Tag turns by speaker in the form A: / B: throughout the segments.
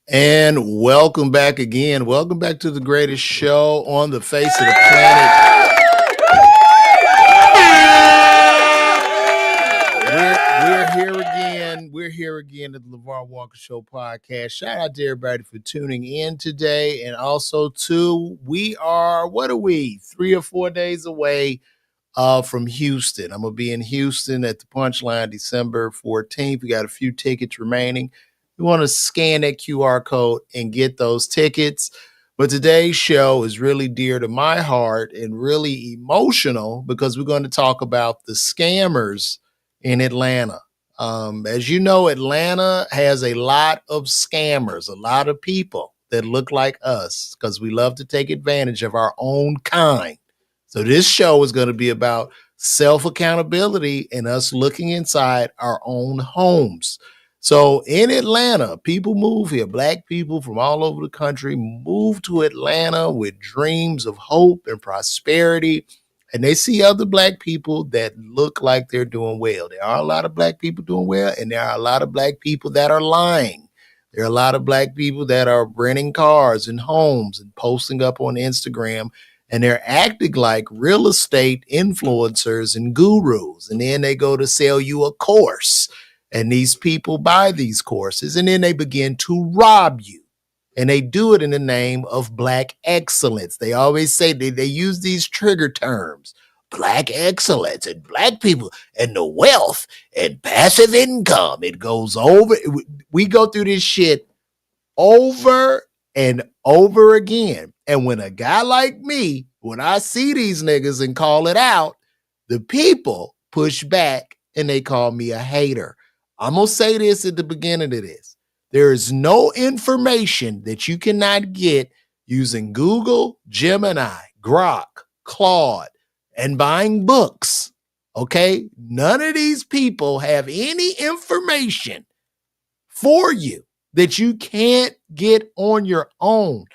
A: And welcome back again. Welcome back to the greatest show on the face of the planet. We're here again. We're here again at the LeVar Walker Show podcast. Shout out to everybody for tuning in today. And also, too, we are, 3 or 4 days away from Houston. I'm going to be in Houston at the Punchline December 14th. We got a few tickets remaining. You want to scan that QR code and get those tickets. But today's show is really dear to my heart and really emotional because we're going to talk about the scammers in Atlanta. As you know, Atlanta has a lot of scammers, a lot of people that look like us because we love to take advantage of our own kind. So this show is going to be about self-accountability and us looking inside our own homes. So in Atlanta, people move here. Black people from all over the country move to Atlanta with dreams of hope and prosperity. And they see other black people that look like they're doing well. There are a lot of black people doing well, and there are a lot of black people that are lying. There are a lot of black people that are renting cars and homes and posting up on Instagram, and they're acting like real estate influencers and gurus. And then they go to sell you a course. And these people buy these courses and then they begin to rob you. And they do it in the name of Black excellence. They always say they use these trigger terms, Black excellence and black people and the wealth and passive income. It goes over. We go through this shit over and over again. And when a guy like me, when I see these niggas and call it out, the people push back and they call me a hater. I'm going to say this at the beginning of this. There is no information that you cannot get using Google, Gemini, Grok, Claude, and buying books. Okay? None of these people have any information for you that you can't get on your own.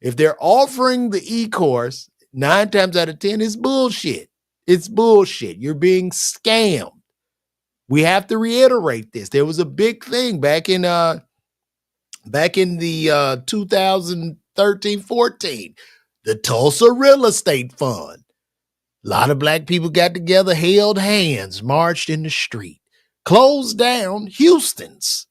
A: If they're offering the e-course, 9 times out of 10, it's bullshit. It's bullshit. You're being scammed. We have to reiterate this. There was a big thing back in the 2013-14, the Tulsa Real Estate Fund. A lot of black people got together, held hands, marched in the street, closed down Houston's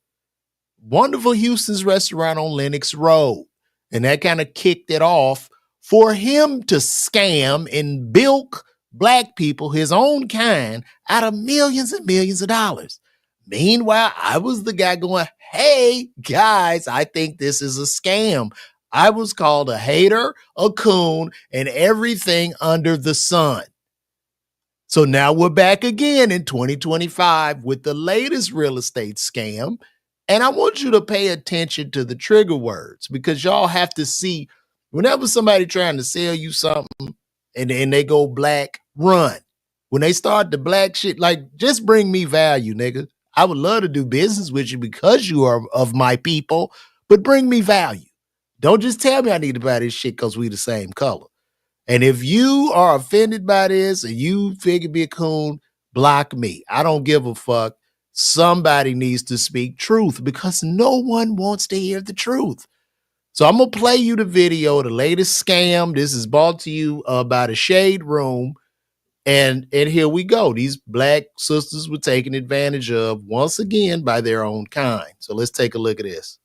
A: restaurant on Lenox Road. And that kind of kicked it off for him to scam and bilk black people, his own kind, out of millions and millions of dollars. Meanwhile, I was the guy going, hey, guys, I think this is a scam. I was called a hater, a coon, and everything under the sun. So now we're back again in 2025 with the latest real estate scam. And I want you to pay attention to the trigger words because y'all have to see whenever somebody trying to sell you something and they go black, run. When they start the black shit, like, just bring me value, nigga. I would love to do business with you because you are of my people, but bring me value. Don't just tell me I need to buy this shit because we the same color. And if you are offended by this and you figure be a coon, block me. I don't give a fuck. Somebody needs to speak truth because no one wants to hear the truth. So I'm going to play you the video, the latest scam. This is brought to you by the Shade Room. And here we go. These black sisters were taken advantage of once again by their own kind. So let's take a look at this.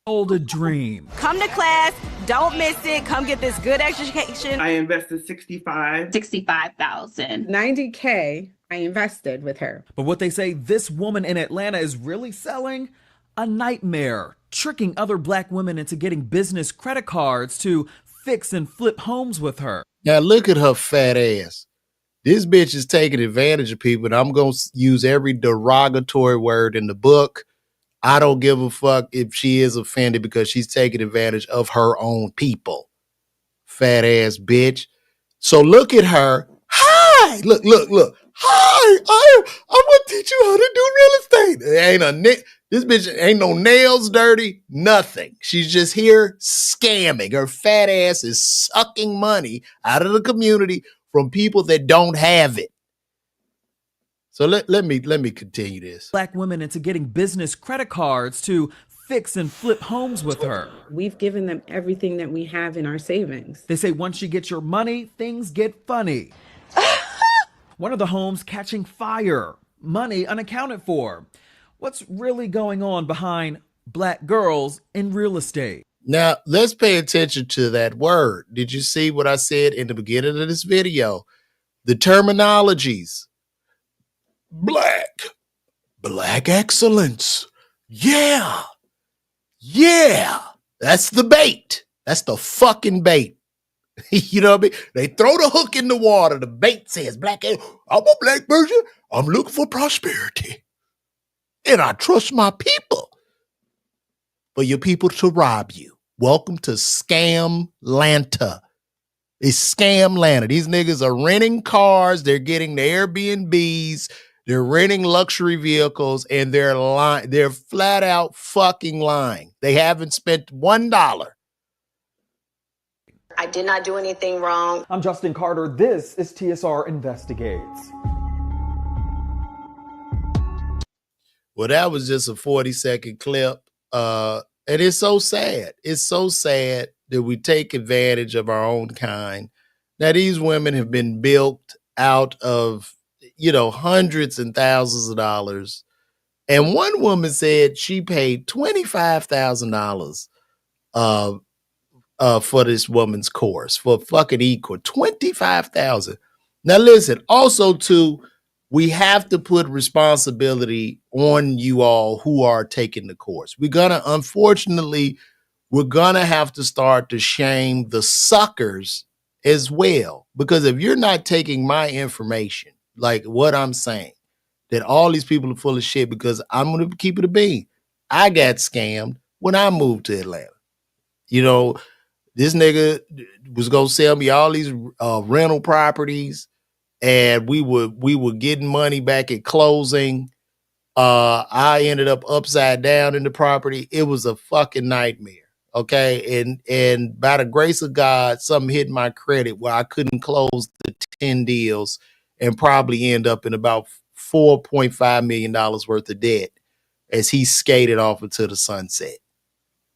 B: Hold a dream.
C: Come to class, don't miss it. Come get this good education.
D: I invested $65,000.
E: $90K I invested with her.
B: But what they say this woman in Atlanta is really selling? A nightmare, tricking other black women into getting business credit cards to fix and flip homes with her.
A: Now look at her fat ass. This bitch is taking advantage of people, and I'm going to use every derogatory word in the book. I don't give a fuck if she is offended because she's taking advantage of her own people. Fat ass bitch. So look at her. Hi. Look. Hi. I'm going to teach you how to do real estate. This bitch ain't no nails dirty, nothing. She's just here scamming. Her fat ass is sucking money out of the community from people that don't have it. So let me continue this.
B: Black women into getting business credit cards to fix and flip homes with her.
E: We've given them everything that we have in our savings.
B: They say once you get your money, things get funny. One of the homes catching fire, money unaccounted for. What's really going on behind black girls in real estate?
A: Now, let's pay attention to that word. Did you see what I said in the beginning of this video? The terminologies. Black excellence. Yeah. That's the bait. That's the fucking bait. You know what I mean? They throw the hook in the water. The bait says, I'm a black person. I'm looking for prosperity. And I trust my people. For your people to rob you. Welcome to ScamLANTA. It's ScamLANTA. These niggas are renting cars. They're getting the Airbnbs. They're renting luxury vehicles, and they're lying. They're flat out fucking lying. They haven't spent $1.
C: I did not do anything wrong.
B: I'm Justin Carter. This is TSR Investigates.
A: Well, that was just a 40-second clip. And it's so sad. It's so sad that we take advantage of our own kind. Now, these women have been built out of, hundreds and thousands of dollars. And one woman said she paid $25,000 for this woman's course for fucking equal $25,000. Now, listen, also too, we have to put responsibility on you all who are taking the course. We're going to have to start to shame the suckers as well. Because if you're not taking my information, like what I'm saying, that all these people are full of shit, because I'm going to keep it a bean. I got scammed when I moved to Atlanta. This nigga was going to sell me all these rental properties, and we were getting money back at closing. I ended up upside down in the property. It was a fucking nightmare. Okay. And by the grace of God, something hit my credit where I couldn't close the 10 deals and probably end up in about $4.5 million worth of debt as he skated off into the sunset.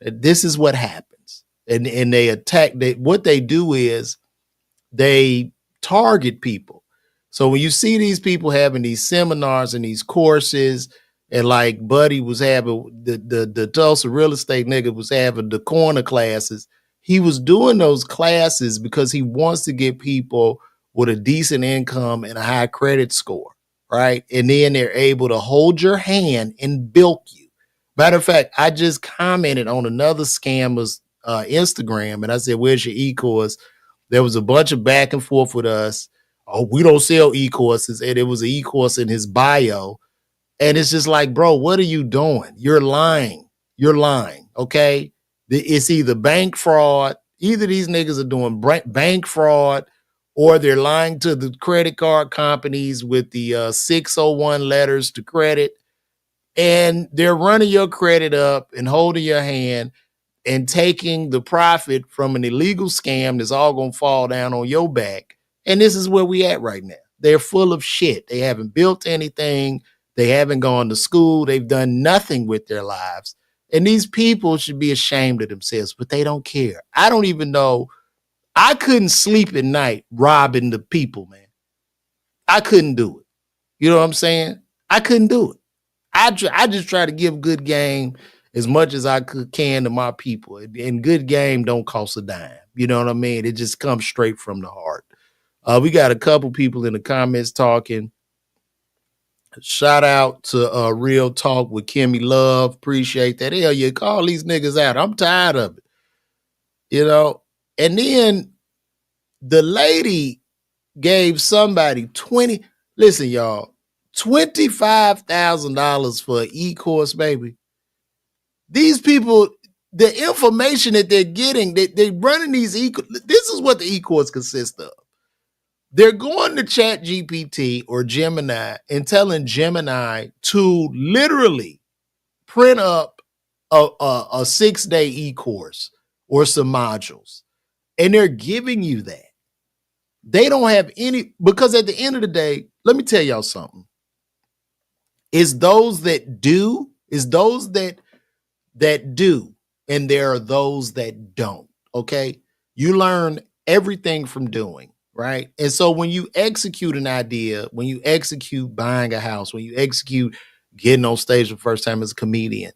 A: This is what happens. And they attack. What they do is they target people. So when you see these people having these seminars and these courses, and like Buddy was having, the Tulsa real estate nigga was having the corner classes, he was doing those classes because he wants to get people with a decent income and a high credit score, right? And then they're able to hold your hand and bilk you. Matter of fact, I just commented on another scammer's Instagram, and I said, where's your e-course? There was a bunch of back and forth with us. Oh, we don't sell e-courses. And it was an e-course in his bio. And it's just like, bro, what are you doing? You're lying. Okay. It's either bank fraud. Either these niggas are doing bank fraud, or they're lying to the credit card companies with the 601 letters to credit. And they're running your credit up and holding your hand and taking the profit from an illegal scam that's all going to fall down on your back. And this is where we at right now. They're full of shit. They haven't built anything. They haven't gone to school. They've done nothing with their lives. And these people should be ashamed of themselves, but they don't care. I don't even know. I couldn't sleep at night robbing the people, man. I couldn't do it. You know what I'm saying? I couldn't do it. I just try to give good game as much as I can to my people. And good game don't cost a dime. You know what I mean? It just comes straight from the heart. We got a couple people in the comments talking. Shout out to Real Talk with Kimmy Love. Appreciate that. Hell, you call these niggas out. I'm tired of it. You know? And then the lady gave somebody 20. Listen, y'all, $25,000 for an e-course, baby. These people, the information that they're getting, they're running these this is what the e-course consists of. They're going to Chat GPT or Gemini and telling Gemini to literally print up a 6-day e-course or some modules. And they're giving you that. They don't have any, because at the end of the day, let me tell y'all something. It's those that do, and there are those that don't. Okay. You learn everything from doing, right? And so when you execute an idea, when you execute buying a house, when you execute getting on stage the first time as a comedian,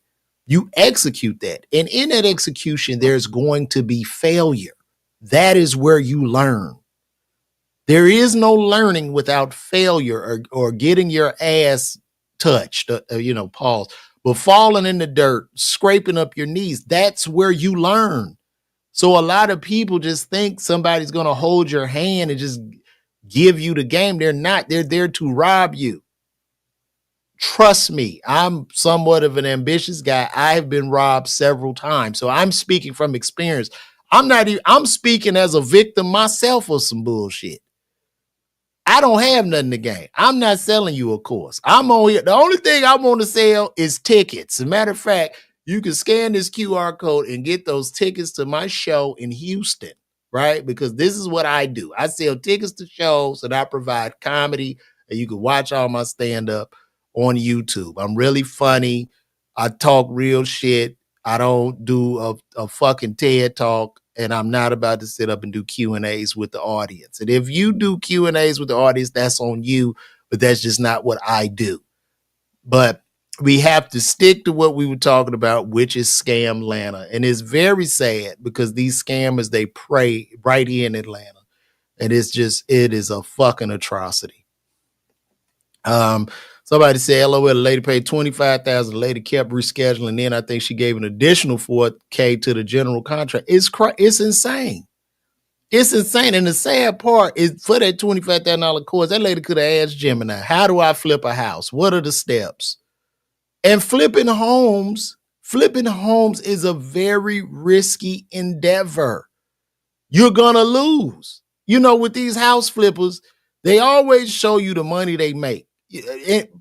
A: you execute that. And in that execution, there's going to be failure. That is where you learn. There is no learning without failure or getting your ass touched, pause, but falling in the dirt, scraping up your knees. That's where you learn. So a lot of people just think somebody's going to hold your hand and just give you the game. They're not. They're there to rob you. Trust me, I'm somewhat of an ambitious guy. I have been robbed several times. So I'm speaking from experience. I'm speaking as a victim myself of some bullshit. I don't have nothing to gain. I'm not selling you a course. The only thing I want to sell is tickets. As a matter of fact, you can scan this QR code and get those tickets to my show in Houston, right? Because this is what I do. I sell tickets to shows and I provide comedy, and you can watch all my stand-up on YouTube. I'm really funny. I talk real shit. I don't do a fucking TED talk. And I'm not about to sit up and do Q&As with the audience. And if you do Q&As with the audience, that's on you, but that's just not what I do. But we have to stick to what we were talking about, which is ScamLANTA. And it's very sad because these scammers, they prey right here in Atlanta. And it is a fucking atrocity. Somebody said, LOL, the lady paid $25,000. The lady kept rescheduling. Then I think she gave an additional $4,000 to the general contract. It's insane. It's insane. And the sad part is for that $25,000 course, that lady could have asked Gemini, how do I flip a house? What are the steps? And flipping homes is a very risky endeavor. You're going to lose. With these house flippers, they always show you the money they make.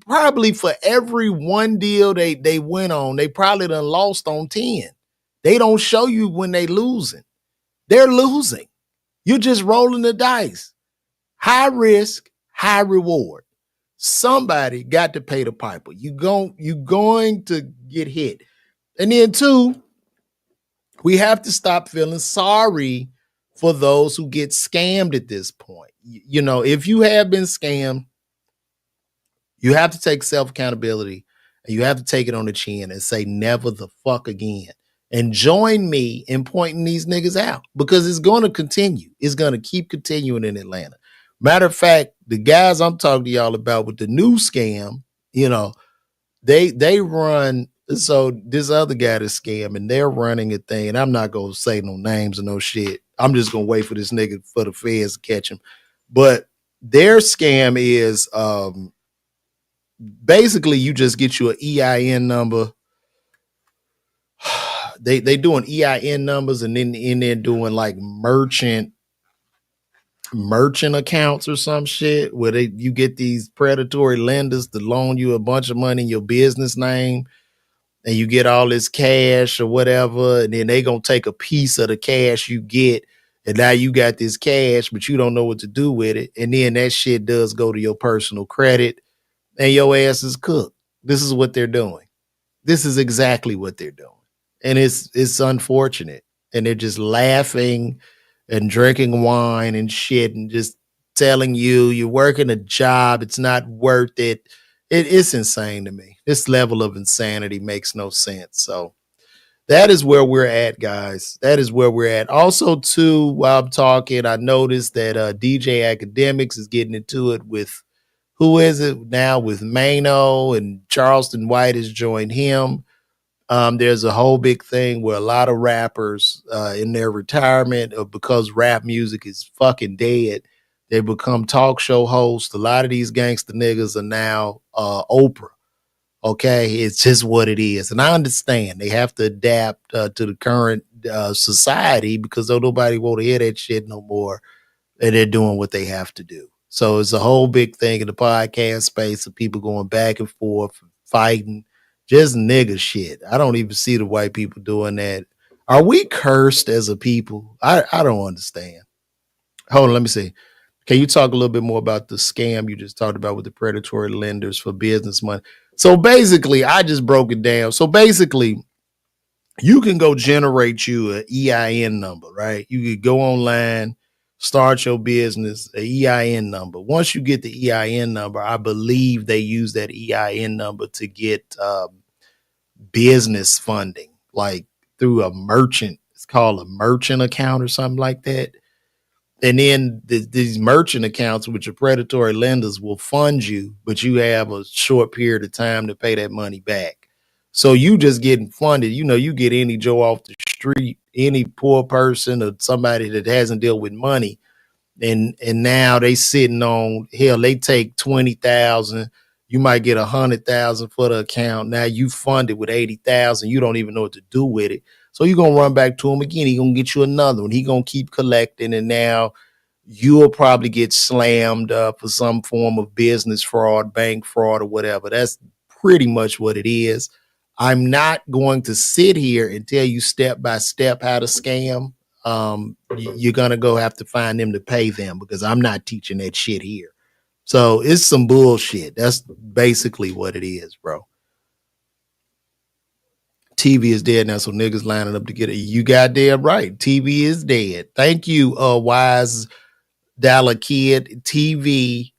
A: Probably for every one deal they went on, they probably done lost on 10. They don't show you when they losing. They're losing. You're just rolling the dice. High risk, high reward. Somebody got to pay the piper. You're going to get hit. And then two, we have to stop feeling sorry for those who get scammed at this point. If you have been scammed, you have to take self-accountability and you have to take it on the chin and say never the fuck again. And join me in pointing these niggas out because it's going to continue. It's going to keep continuing in Atlanta. Matter of fact, the guys I'm talking to y'all about with the new scam, they run. So this other guy that's scamming, they're running a thing. And I'm not going to say no names or no shit. I'm just going to wait for this nigga for the feds to catch him. But their scam is, basically, you just get you an EIN number. They doing EIN numbers, and then they're doing like merchant accounts or some shit where you get these predatory lenders to loan you a bunch of money in your business name, and you get all this cash or whatever, and then they gonna take a piece of the cash you get, and now you got this cash, but you don't know what to do with it, and then that shit does go to your personal credit. And your ass is cooked. This is what they're doing. This is exactly what they're doing. And it's unfortunate. And they're just laughing and drinking wine and shit and just telling you you're working a job, it's not worth it. It's insane to me. This level of insanity makes no sense. So that is where we're at, guys. That is where we're at. Also, too, while I'm talking, I noticed that DJ Academics is getting into it with who is it now with Mano, and Charleston White has joined him. There's a whole big thing where a lot of rappers in their retirement, because rap music is fucking dead, they become talk show hosts. A lot of these gangster niggas are now Oprah. Okay, it's just what it is, and I understand they have to adapt to the current society because though nobody want to hear that shit no more, and they're doing what they have to do. So it's a whole big thing in the podcast space of people going back and forth, fighting, just nigga shit. I don't even see the white people doing that. Are we cursed as a people? I don't understand. Hold on, let me see. Can you talk a little bit more about the scam you just talked about with the predatory lenders for business money? So basically, I just broke it down. So basically, you can go generate you an EIN number, right? You could go online, start your business, an EIN number. Once you get the EIN number, I believe they use that EIN number to get business funding, like through a merchant. It's called a merchant account or something like that. And then these merchant accounts, which are predatory lenders, will fund you, but you have a short period of time to pay that money back. So you just getting funded. You know, you get any Joe off the street, any poor person or somebody that hasn't dealt with money, and now they sitting on hell. They take 20,000. You might get 100,000 for the account. Now you funded with 80,000. You don't even know what to do with it. So you're gonna run back to him again. He's gonna get you another one. He gonna keep collecting, and now you'll probably get slammed for some form of business fraud, bank fraud, or whatever. That's pretty much what it is. I'm not going to sit here and tell you step by step how to scam. You're gonna go have to find them to pay them because I'm not teaching that shit here. So it's some bullshit. That's basically what it is, bro. TV is dead now, so niggas lining up to get it. You goddamn right. TV is dead. Thank you, wise dollar kid. TV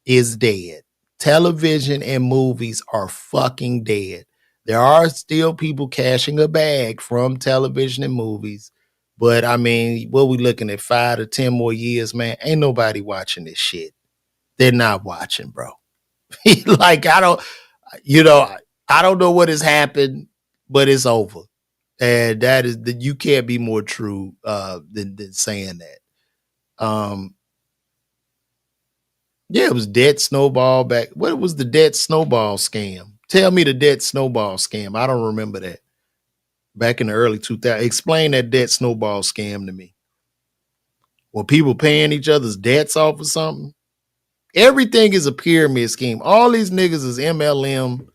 A: is dead. Television and movies are fucking dead. There are still people cashing a bag from television and movies, but I mean, what we looking at 5 to 10 more years, man? Ain't nobody watching this shit. They're not watching, bro. Like I don't know what has happened, but it's over. And that is that you can't be more true than saying that. Yeah, it was debt snowball back. What was the debt snowball scam? Tell me the debt snowball scam. I don't remember that. Back in the early 2000s. Explain that debt snowball scam to me. Were people paying each other's debts off or something? Everything is a pyramid scheme. All these niggas is MLM.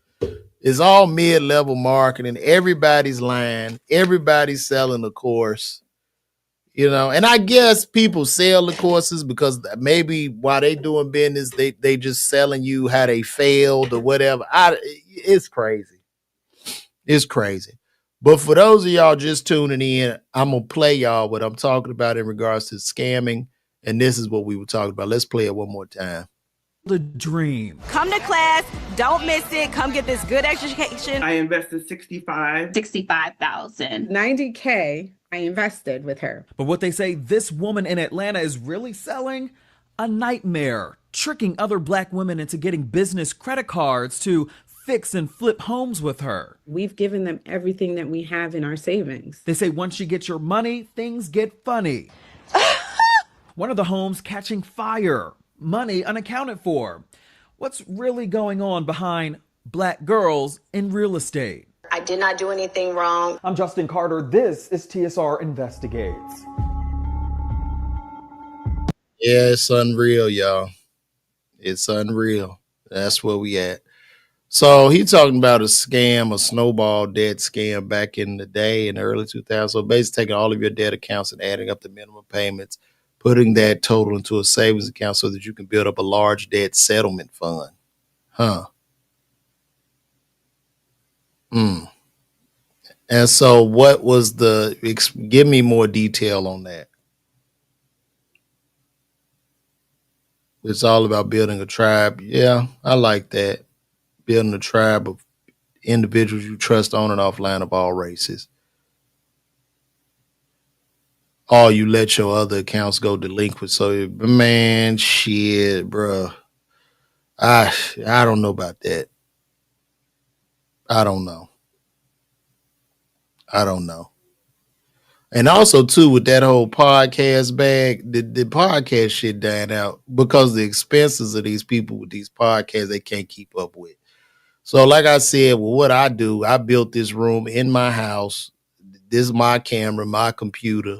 A: It's all mid-level marketing. Everybody's lying. Everybody's selling a course. You know, and I guess people sell the courses because maybe while they doing business, they just selling you how they failed or whatever. It's crazy. It's crazy. But for those of y'all just tuning in, I'm gonna play y'all what I'm talking about in regards to scamming, and this is what we were talking about. Let's play it one more time.
B: The dream.
C: Come to class, don't miss it. Come get this good education.
D: I invested
E: 65,000. 90K I invested with her.
B: But what they say this woman in Atlanta is really selling? A nightmare, tricking other black women into getting business credit cards to fix and flip homes with her.
E: We've given them everything that we have in our savings.
B: They say once you get your money, things get funny. One of the homes catching fire, money unaccounted for. What's really going on behind black girls in real estate?
F: I did not do anything wrong.
B: I'm Justin Carter. This is TSR Investigates.
A: Yeah, it's unreal, y'all. It's unreal. That's where we at. So he talking about a scam, a snowball debt scam back in the day in the early 2000s. So basically taking all of your debt accounts and adding up the minimum payments, putting that total into a savings account so that you can build up a large debt settlement fund. Huh. And so what was give me more detail on that. It's all about building a tribe. Yeah, I like that. Building a tribe of individuals you trust on and offline of all races. Or you let your other accounts go delinquent. So, man, shit, bruh. I don't know about that. I don't know. And also, too, with that whole podcast bag, the podcast shit died out because the expenses of these people with these podcasts, they can't keep up with. So, like I said, well, what I do, I built this room in my house. This is my camera, my computer.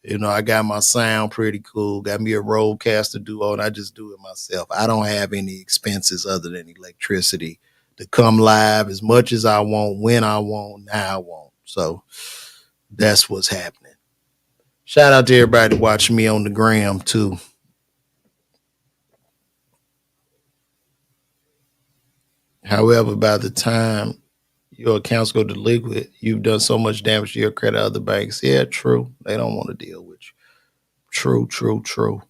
A: You know, I got my sound pretty cool. Got me a Rodecaster Duo, and I just do it myself. I don't have any expenses other than electricity to come live as much as I want, when I want, now I want. So that's what's happening. Shout out to everybody watching me on the gram, too. However, by the time your accounts go delinquent, you've done so much damage to your credit, other banks. Yeah, true. They don't want to deal with you. True.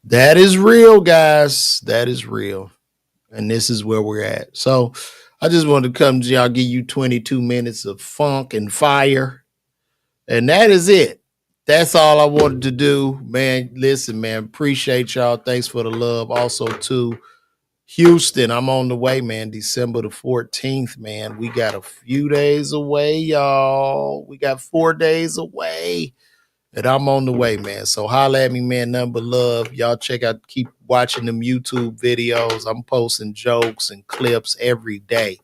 A: That is real, guys. That is real. And this is where we're at. So I just wanted to come to y'all, give you 22 minutes of funk and fire. And that is it. That's all I wanted to do, man. Listen, man, appreciate y'all. Thanks for the love. Also, to Houston, I'm on the way, man. December the 14th, man. We got a few days away, y'all. We got 4 days away. And I'm on the way, man. So holla at me, man. Nothing but love. Y'all keep watching them YouTube videos. I'm posting jokes and clips every day.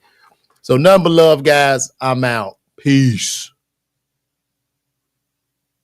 A: So nothing but love, guys. I'm out. Peace.